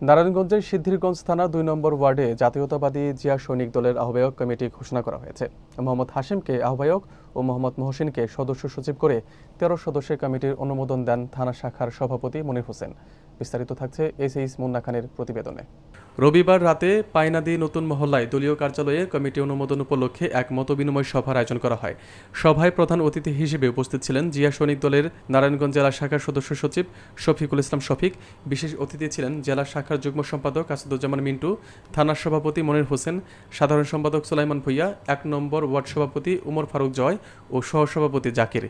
নারায়ণগঞ্জের সিদ্ধিরগঞ্জ থানা ২ নম্বর ওয়ার্ডে জাতীয়তাবাদী জিয়া সৈনিক দলের আহ্বায়ক কমিটি ঘোষণা করা হয়েছে। মোহাম্মদ হাশিমকে আহ্বায়ক ও মোহাম্মদ মহসিনকে সদস্য সচিব করে ১৩ সদস্যের কমিটির অনুমোদন দেন থানা শাখার সভাপতি মনির হোসেন। বিস্তারিত থাকছে এসএইচ মুন্না খানের প্রতিবেদনে। রবিবার রাতে পায়নাদি নতুন মহল্লায় দলীয় কার্যালয়ে কমিটি অনুমোদন উপলক্ষে এক মতবিনিময় সভার আয়োজন করা হয়। সভায় প্রধান অতিথি হিসেবে উপস্থিত ছিলেন জিয়া সৈনিক দলের নারায়ণগঞ্জ জেলা শাখার সদস্য সচিব শফিকুল ইসলাম শফিক। বিশেষ অতিথি ছিলেন জেলা শাখার যুগ্ম সম্পাদক আসাদুজ্জামান মিন্টু, থানার সভাপতি মনির হোসেন, সাধারণ সম্পাদক সুলাইমান ভুইয়া, ১ নম্বর ওয়ার্ড সভাপতি উমর ফারুক জয় ও সহসভাপতি জাকির।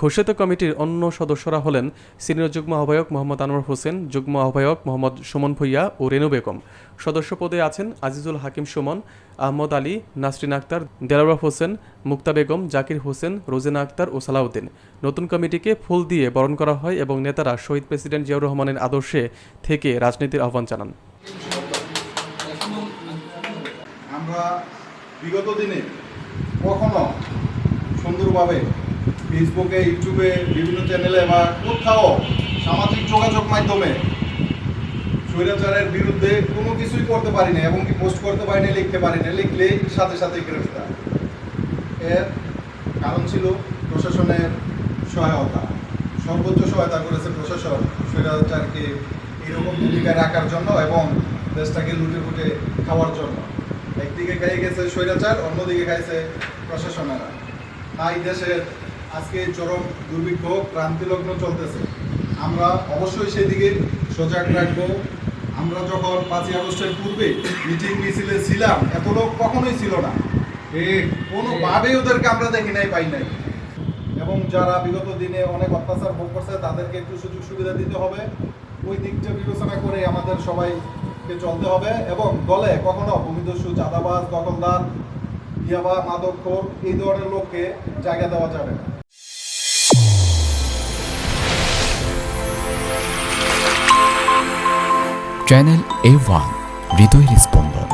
ঘোষিত কমিটির অন্য সদস্যরা হলেন সিনিয়র যুগ্ম আহ্বায়ক মোহাম্মদ আনোয়ার হোসেন, যুগ্ম আহ্বায়ক মোহাম্মদ সুমন ভুইয়া ও রেনু বেগম। সদস্য পদে আছেন আজিজুল হাকিম সুমন, আহমদ আলী, নাসরিন আক্তার, দেলাওয়ার হোসেন, মুক্তা বেগম, জাকির হোসেন, রোজেনা আক্তার ও সালাউদ্দিন। নতুন কমিটিকে ফুল দিয়ে বরণ করা হয় এবং নেতারা শহীদ প্রেসিডেন্ট জিয়াউর রহমানের আদর্শে থেকে রাজনীতির আহ্বান জানান। আমরা বিগত দিনে কখনো সুন্দরভাবে ফেসবুকে, ইউটিউবে, বিভিন্ন চ্যানেলে বা কোথাও সামাজিক যোগাযোগ মাধ্যমে স্বৈরাচারের বিরুদ্ধে কোনো কিছুই করতে পারি না এবং কি পোস্ট করতে পারি না, লিখতে পারি না। লিখলেই সাথে সাথে গ্রেফতার। এর কারণ ছিল প্রশাসনের সহায়তা। সর্বোচ্চ সহায়তা করেছে প্রশাসন স্বৈরাচারকে এরকম ভূমিকায় রাখার জন্য এবং দেশটাকে লুটে ফুটে খাওয়ার জন্য। একদিকে খাইয়ে গেছে স্বৈরাচার, অন্যদিকে খাইছে প্রশাসনেরা। তাই দেশের আজকে চরম দুর্ভিক্ষ, ক্রান্তিলগ্ন চলতেছে। আমরা অবশ্যই সেদিকে সজাগ রাখবো। আমরা যখন ৫ই আগস্টের পূর্বে মিটিং মিছিলে ছিলাম, এত লোক কখনোই ছিল না। কোনোভাবেই ওদেরকে আমরা দেখি নাই, পাই নাই। এবং যারা বিগত দিনে অনেক অত্যাচার ভোগ করছে তাদেরকে একটু সুযোগ সুবিধা দিতে হবে। ওই দিকটা বিবেচনা করে আমাদের সবাইকে চলতে হবে এবং দলে কখনো ভূমিদস্যু, চাঁদাবাজ, দখলদার, ইয়াবা, মাদকখোর এই ধরনের লোককে জায়গা দেওয়া যাবে না। চ্যানেল A1 হৃদয়ের স্পন্দন।